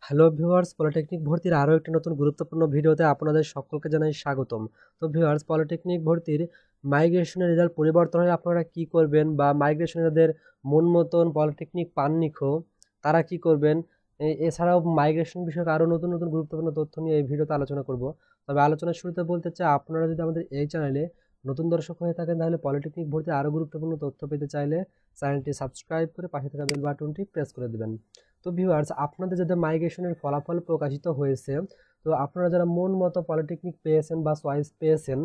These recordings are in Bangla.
হ্যালো ভিউয়ার্স, পলিটেকনিক ভর্তির আরও একটি নতুন গুরুত্বপূর্ণ ভিডিওতে আপনাদের সকলকে জানাই স্বাগতম। তো ভিউয়ার্স, পলিটেকনিক ভর্তির মাইগ্রেশনের রেজাল্ট পরিবর্তন হলে আপনারা কি করবেন, বা মাইগ্রেশনে যাদের মন মতন পলিটেকনিক পাননি তারা কি করবেন, এছাড়াও মাইগ্রেশন বিষয়ক আরও নতুন নতুন গুরুত্বপূর্ণ তথ্য নিয়ে এই ভিডিওতে আলোচনা করব। তবে আলোচনার শুরুতে বলতে চাই, আপনারা যদি আমাদের এই চ্যানেলে নতুন দর্শক হয়ে থাকেন তাহলে পলিটেকনিক ভর্তির আরও গুরুত্বপূর্ণ তথ্য পেতে চাইলে চ্যানেলটি সাবস্ক্রাইব করে পাশে থাকা বেল বাটনটি প্রেস করে দেবেন। তো ভিউয়ার্স, আপনাদের যাদের মাইগ্রেশনের ফলাফল প্রকাশিত হয়েছে, তো আপনারা যারা মন মতো পলিটেকনিক পেয়েছেন বা চয়েস পেয়েছেন,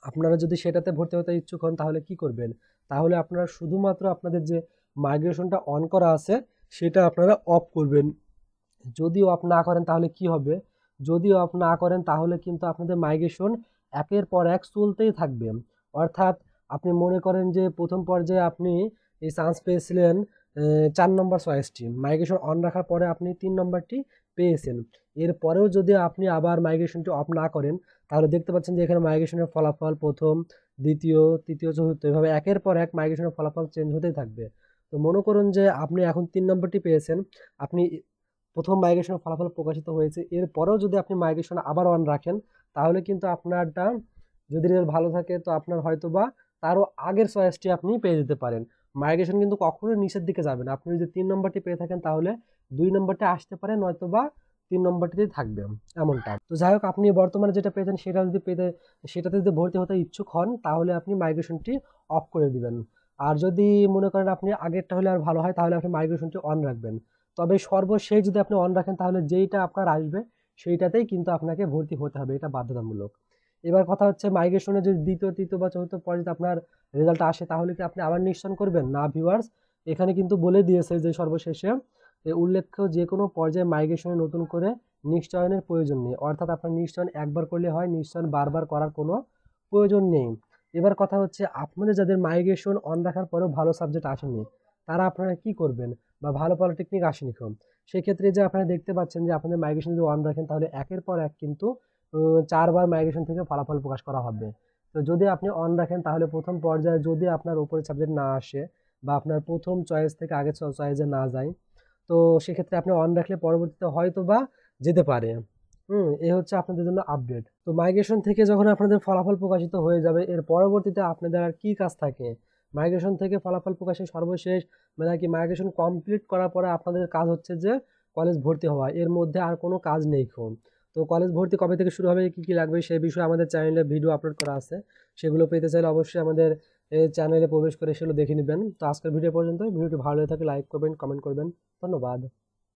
আপনারা যদি সেটাতে ভর্তি হতে ইচ্ছুক হন তাহলে কি করবেন? তাহলে আপনারা শুধুমাত্র আপনাদের যে মাইগ্রেশনটা অন করা আছে সেটা আপনারা অফ করবেন। যদিও অফ না করেন তাহলে কি হবে? যদিও অফ না করেন তাহলে কিন্তু আপনাদের মাইগ্রেশন একের পর এক চলতেই থাকবে। অর্থাৎ আপনি মনে করেন যে প্রথম পর্যায়ে আপনি এই চান্স পেয়েছিলেন 4 নম্বর চয়েসটি, মাইগ্রেশন অন রাখার পরে আপনি 3 নম্বরটি পেয়েছেন। এরপরেও যদি আপনি আবার মাইগ্রেশনটি অফ না করেন তাহলে দেখতে পাচ্ছেন যে এখানে মাইগ্রেশনের ফলাফল প্রথম, দ্বিতীয়, তৃতীয়, চতুর্থ এভাবে একের পর এক মাইগ্রেশনের ফলাফল চেঞ্জ হতেই থাকবে। তো মনে করুন যে আপনি এখন 3 নম্বরটি পেয়েছেন, আপনি প্রথম মাইগ্রেশনের ফলাফল প্রকাশিত হয়েছে, এরপরেও যদি আপনি মাইগ্রেশন আবার অন রাখেন তাহলে কিন্তু আপনারটা যদি রেজাল্ট ভালো থাকে তো আপনার হয়তো বা তারও আগের চয়েসটি আপনি পেয়ে যেতে পারেন। মাইগ্রেশন কিন্তু কখনোই নিচের দিকে যাবে না। আপনি যদি 3 নম্বরটি পেয়ে থাকেন তাহলে 2 নম্বরটি আসতে পারে, নয়তো বা 3 নম্বরটিতেই থাকবে, এমনটা। তো যাই হোক, আপনি বর্তমানে যেটা পেয়েছেন সেটাতে যদি ভর্তি হতে ইচ্ছুক হন তাহলে আপনি মাইগ্রেশনটি অফ করে দিবেন। আর যদি মনে করেন আপনি আগেরটা হলে আর ভালো হয় তাহলে আপনি মাইগ্রেশনটি অন রাখবেন। তবে সর্বশেষ যদি আপনি অন রাখেন তাহলে যেইটা আপনার আসবে সেইটাতেই কিন্তু আপনাকে ভর্তি হতে হবে, এটা বাধ্যতামূলক। এবার কথা হচ্ছে, মাইগ্রেশনে যদি দ্বিতীয়, তৃতীয় বা চতুর্থ পর্যায়ে আপনার রেজাল্ট আসে তাহলে কি আপনি আবার নিশ্চয়ন করবেন? না ভিউয়ার্স, এখানে কিন্তু বলে দিয়েছে যে সর্বশেষে উল্লেখ্য যে কোনো পর্যায়ে মাইগ্রেশনে নতুন করে নিশ্চয়নের প্রয়োজন নেই। অর্থাৎ আপনার নিশ্চয়ন একবার করলে হয়, নিশ্চয়ন বারবার করার কোনো প্রয়োজন নেই। এবার কথা হচ্ছে, আপনাদের যাদের মাইগ্রেশন অন রাখার পরেও ভালো সাবজেক্ট আসেনি তারা আপনারা কি করবেন, বা ভালো পলিটেকনিক আসেনি সেক্ষেত্রে যে আপনারা দেখতে পাচ্ছেন যে আপনাদের মাইগ্রেশন যদি অন রাখেন তাহলে একের পর এক কিন্তু 4 বার মাইগ্রেশন থেকে ফলাফল প্রকাশ করা হবে। তো যদি আপনি অন রাখেন তাহলে প্রথম পর্যায়ে যদি আপনার উপরে সাবজেক্ট না আসে বা আপনার প্রথম চয়েস থেকে আগের চয়েসে না যায়, তো সেক্ষেত্রে আপনি অন রাখলে পরবর্তীতে হয়তো বা যেতে পারে। এই হচ্ছে আপনাদের জন্য আপডেট। তো মাইগ্রেশন থেকে যখন আপনাদের ফলাফল প্রকাশিত হয়ে যাবে এর পরবর্তীতে আপনাদের আর কি কাজ থাকে? মাইগ্রেশন থেকে ফলাফল প্রকাশের সর্বশেষ মানে কি মাইগ্রেশন কমপ্লিট করার পরে আপনাদের কাজ হচ্ছে যে কলেজ ভর্তি হওয়া, এর মধ্যে আর কোনো কাজ নেই তো কলেজ ভর্তি কবে থেকে শুরু হবে, কি কি লাগবে সেই বিষয়ে আমাদের চ্যানেলে ভিডিও আপলোড করা আছে। সেগুলো পেতে চাইলে অবশ্যই আমাদের এই চ্যানেলে প্রবেশ করে সেগুলো দেখে নেবেন। তো আজকের ভিডিও পর্যন্ত। ভিডিওটি ভালো হয়ে থাকে লাইক করবেন, কমেন্ট করবেন। ধন্যবাদ।